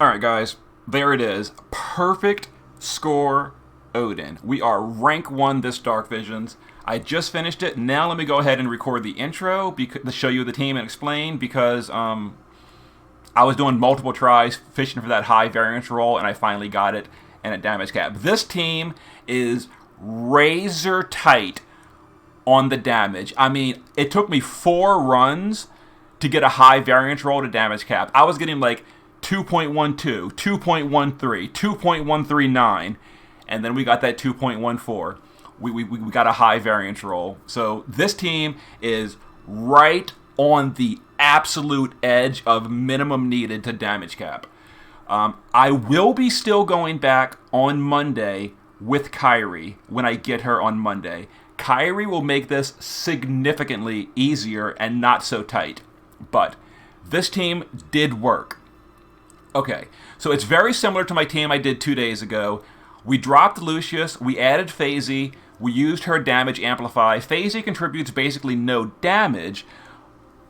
Alright, guys. There it is. Perfect score, Odin. We are rank 1 this Dark Visions. I just finished it. Now let me go ahead and record the intro to show you the team and explain, because I was doing multiple tries fishing for that high variance roll, and I finally got it, and at damage cap. This team is razor tight on the damage. I mean, it took me 4 runs to get a high variance roll to damage cap. I was getting like 2.12, 2.13, 2.139, and then we got that 2.14. We got a high variance roll. So this team is right on the absolute edge of minimum needed to damage cap. I will be still going back on Monday with Kairi when I get her on Monday. Kairi will make this significantly easier and not so tight. But this team did work. Okay, so it's very similar to my team I did 2 days ago. We dropped Lucius, we added Phasey, we used her damage amplify. Phasey contributes basically no damage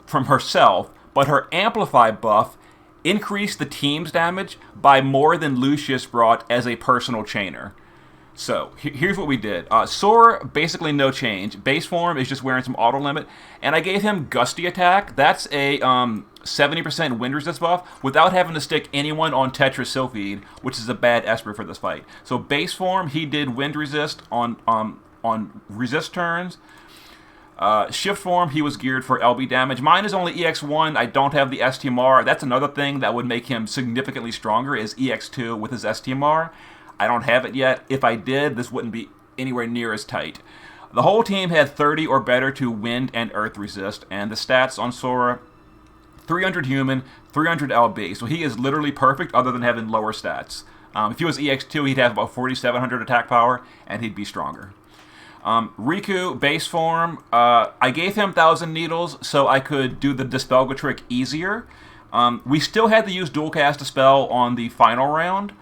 from herself, but her amplify buff increased the team's damage by more than Lucius brought as a personal chainer. So, here's what we did. Sora, basically no change. Base form is just wearing some auto limit. And I gave him Gusty Attack. That's a 70% wind resist buff without having to stick anyone on Tetra Sylphid, which is a bad Esper for this fight. So base form, he did wind resist on resist turns. Shift form, he was geared for LB damage. Mine is only EX1. I don't have the STMR. That's another thing that would make him significantly stronger, is EX2 with his STMR. I don't have it yet. If I did, this wouldn't be anywhere near as tight. The whole team had 30 or better to wind and earth resist, and the stats on Sora, 300 human, 300 LB. So he is literally perfect other than having lower stats. If he was EX2, he'd have about 4,700 attack power, and he'd be stronger. Riku, base form, I gave him 1,000 needles so I could do the Dispel trick easier. We still had to use dual cast Dispel on the final round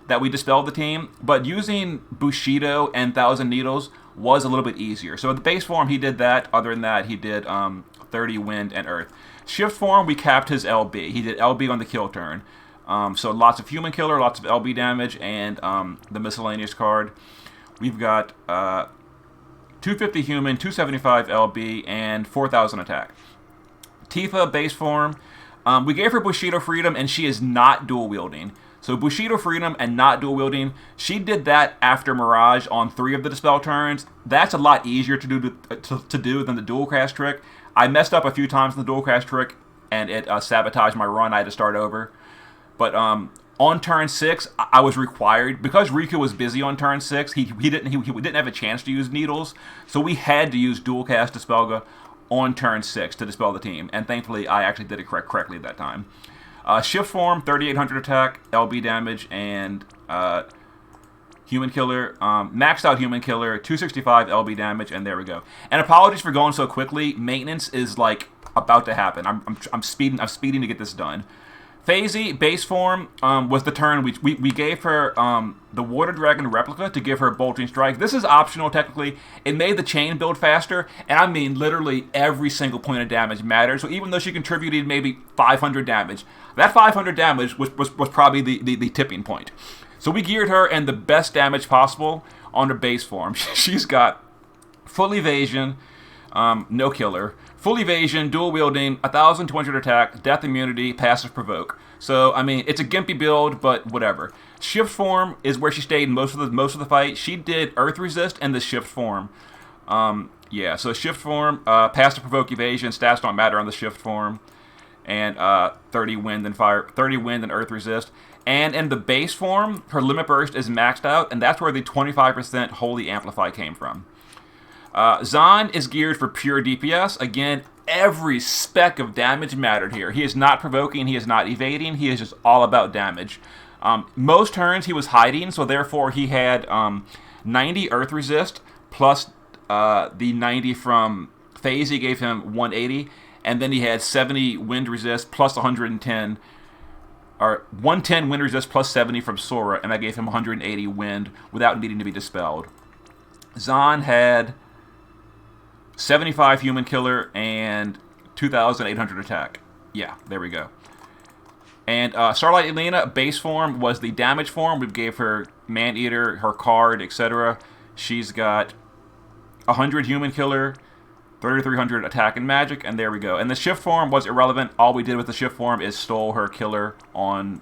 that we dispelled the team, but using Bushido and 1,000 needles was a little bit easier. So at the base form, he did that. Other than that, he did 30 wind and earth. Shift form, we capped his LB. He did LB on the kill turn. So lots of human killer, lots of LB damage, and the miscellaneous card. We've got 250 human, 275 LB, and 4,000 attack. Tifa, base form. We gave her Bushido Freedom, and she is not dual wielding. So Bushido Freedom and not dual wielding, she did that after Mirage on 3 of the Dispel turns. That's a lot easier to do than the dual cast trick. I messed up a few times in the dual cast trick, and it sabotaged my run. I had to start over. But on turn 6, I was required, because Riku was busy on turn 6, he didn't have a chance to use needles, so we had to use dual cast Dispelga on turn 6 to dispel the team, and thankfully I actually did it correctly at that time. Shift form, 3,800 attack, LB damage, and human killer, maxed out human killer, 265 LB damage, and there we go. And apologies for going so quickly. Maintenance is like about to happen. I'm speeding to get this done. Phasey, base form, was the turn we gave her the Water Dragon replica to give her Bolting Strike. This is optional technically. It made the chain build faster, and I mean literally every single point of damage mattered. So even though she contributed maybe 500 damage, that 500 damage was probably the tipping point. So we geared her in the best damage possible on her base form. She's got full evasion, no killer, full evasion, dual wielding, 1,200 attack, death immunity, passive provoke. So I mean, it's a gimpy build, but whatever. Shift form is where she stayed most of the fight. She did earth resist and the shift form. Yeah, so shift form, passive provoke evasion, stats don't matter on the shift form, and 30 wind and fire, 30 wind and earth resist. And in the base form, her limit burst is maxed out, and that's where the 25% holy amplify came from. Zahn is geared for pure DPS. Again, every speck of damage mattered here. He is not provoking, he is not evading, he is just all about damage. Most turns he was hiding, so therefore he had 90 earth resist, plus the 90 from Phasey gave him 180, and then he had 70 wind resist, plus 110, or 110 wind resist, plus 70 from Sora, and that gave him 180 wind without needing to be dispelled. Zahn had 75 human killer and 2,800 attack. Yeah, there we go. And Starlight Elena, base form, was the damage form. We gave her Man-Eater, her card, etc. She's got 100 Human Killer, 3,300 attack and magic, and there we go. And the shift form was irrelevant. All we did with the shift form is stole her killer on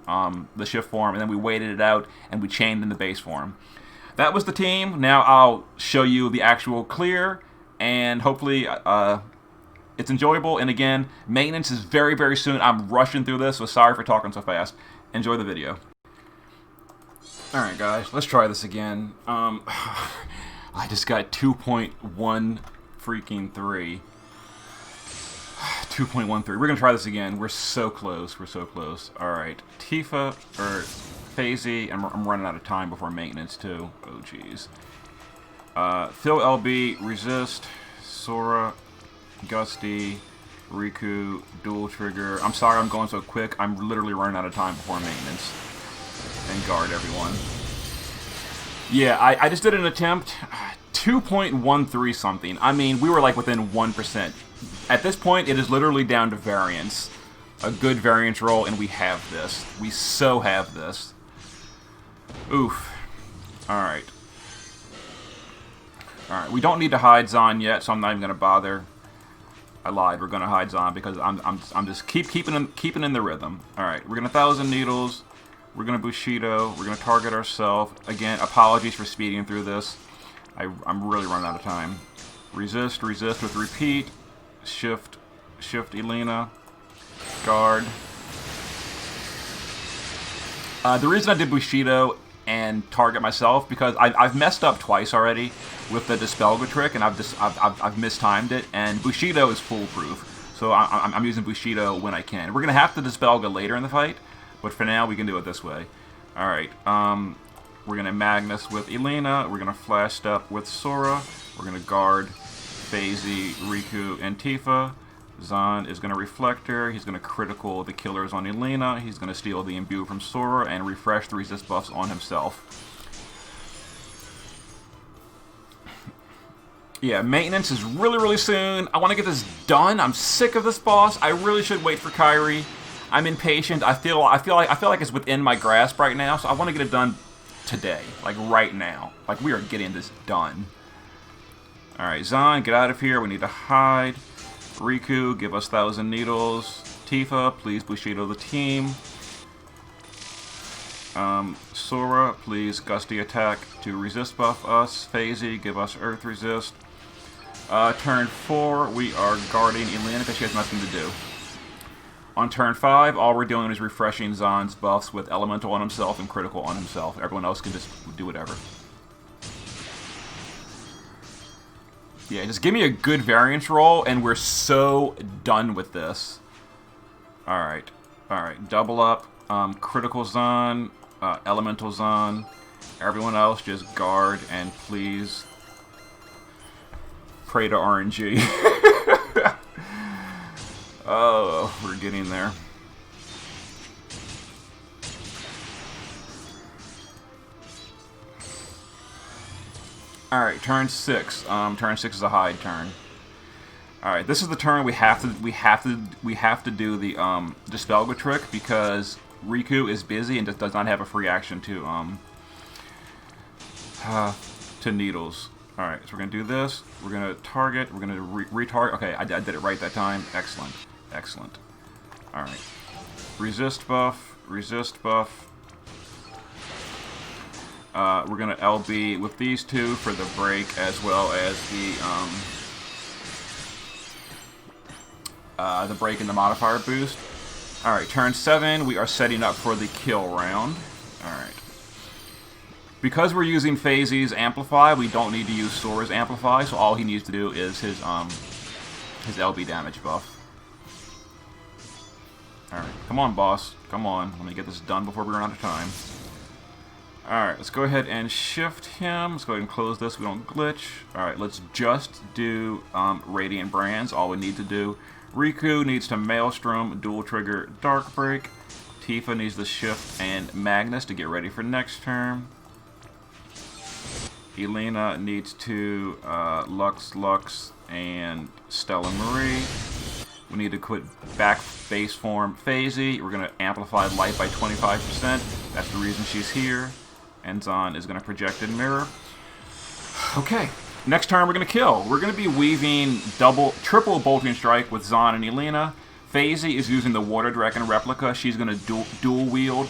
the shift form, and then we waited it out, and we chained in the base form. That was the team. Now I'll show you the actual clear, and hopefully it's enjoyable. And again, maintenance is very, very soon. I'm rushing through this, so sorry for talking so fast. Enjoy the video. Alright guys, let's try this again. I just got 2.1 freaking 3. 2.13. We're gonna try this again. We're so close. We're so close. Alright. Tifa, or Phasey, and I'm running out of time before maintenance too. Oh jeez. Phil LB, Resist, Sora, Gusty, Riku, Dual Trigger. I'm sorry I'm going so quick. I'm literally running out of time before maintenance. And guard everyone. Yeah, I just did an attempt. 2.13 something. I mean, we were like within 1%. At this point, it is literally down to variance. A good variance roll, and we have this. We so have this. Oof. Alright. Alright, we don't need to hide Zon yet, so I'm not even going to bother. I lied. We're going to hide Zon because I'm just keeping in the rhythm. Alright, we're going to 1,000 Needles. We're going to Bushido. We're going to target ourselves. Again, apologies for speeding through this. I'm really running out of time. Resist with repeat. Shift Elena. Guard. The reason I did Bushido and target myself because I've messed up twice already with the Dispelga trick, and I've mistimed it. And Bushido is foolproof, so I'm using Bushido when I can. We're gonna have to Dispelga later in the fight, but for now we can do it this way. All right. We're going to Magnus with Elena. We're going to Flash Step with Sora. We're going to guard Phasey, Riku, and Tifa. Zon is going to Reflector. He's going to critical the killers on Elena. He's going to steal the Imbue from Sora and refresh the resist buffs on himself. Yeah, maintenance is really, really soon. I want to get this done. I'm sick of this boss. I really should wait for Kairi. I'm impatient. I feel like it's within my grasp right now, so I want to get it done today, like right now. Like we are getting this done. All right, Zon, get out of here. We need to hide. Riku, give us 1,000 Needles. Tifa, please Bushido the team. Sora, please Gusty attack to resist buff us. Phasey, give us Earth resist. Turn 4, we are guarding Elena because she has nothing to do. On turn 5, all we're doing is refreshing Zon's buffs with Elemental on himself and Critical on himself. Everyone else can just do whatever. Yeah, just give me a good variance roll, and we're so done with this. Alright. Alright, double up. Critical Zon, Elemental Zon. Everyone else just guard, and please pray to RNG. Oh, we're getting there. Alright, turn 6. Turn 6 is a hide turn. Alright, this is the turn we have to do the Dispelga trick because Riku is busy and does not have a free action to Needles. Alright, so we're gonna do this. We're gonna target. We're gonna retarget. Okay, I did it right that time. Excellent. Excellent. Alright. Resist buff. Resist buff. We're going to LB with these two for the break as well as the break and the modifier boost. Alright, turn 7, we are setting up for the kill round. Alright. Because we're using Phasey's Amplify, we don't need to use Sora's Amplify, so all he needs to do is his LB damage buff. Alright, come on, boss. Come on. Let me get this done before we run out of time. Alright, let's go ahead and shift him. Let's go ahead and close this. We don't glitch. Alright, let's just do Radiant Brands. All we need to do. Riku needs to Maelstrom, Dual Trigger, Dark Break. Tifa needs to shift and Magnus to get ready for next turn. Elena needs to Lux, and Stella Marie. We need to quit back base form Phasey. We're going to amplify light by 25%. That's the reason she's here. And Zahn is going to project and mirror. Okay. Next turn we're going to kill. We're going to be weaving triple bolting strike with Zahn and Elena. Phasey is using the Water Dragon replica. She's going to dual wield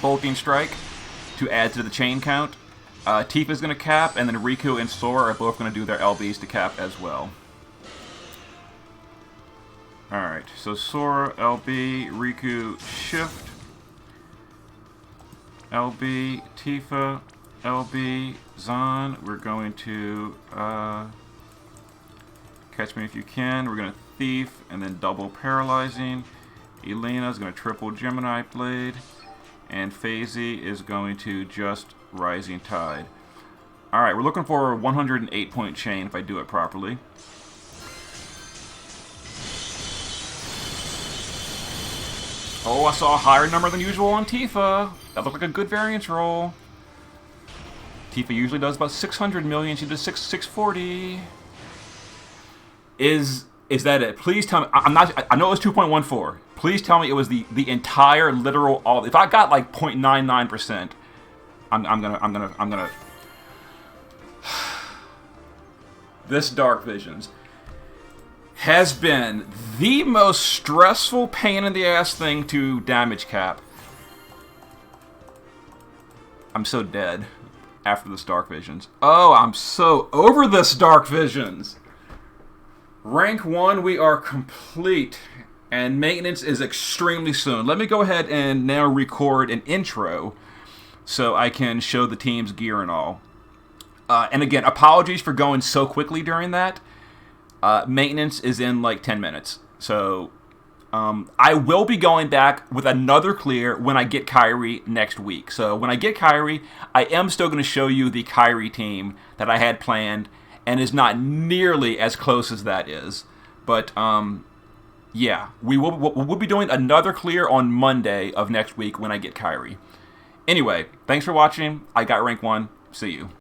bolting strike to add to the chain count. Tifa's going to cap, and then Riku and Sora are both going to do their LBs to cap as well. Alright, so Sora, LB, Riku, shift, LB, Tifa, LB, Zahn. We're going to catch me if you can. We're going to thief and then double paralyzing. Elena's going to triple Gemini Blade. And Phasey is going to just Rising Tide. Alright, we're looking for a 108-point chain if I do it properly. Oh, I saw a higher number than usual on Tifa. That looked like a good variance roll. Tifa usually does about 600 million. She does 640. Is that it? Please tell me. I know it was 2.14. Please tell me it was the entire literal all. If I got like 0.99%, I'm gonna. This Dark Visions has been the most stressful pain in the ass thing to damage cap. I'm so dead after this Dark Visions. Oh, I'm so over this Dark Visions. Rank 1, we are complete, and maintenance is extremely soon. Let me go ahead and now record an intro so I can show the team's gear and all. And again, apologies for going so quickly during that. Maintenance is in like 10 minutes. So I will be going back with another clear when I get Kairi next week. So when I get Kairi, I am still going to show you the Kairi team that I had planned, and is not nearly as close as that is. But yeah, we'll be doing another clear on Monday of next week when I get Kairi. Anyway, thanks for watching. I got rank 1. See you.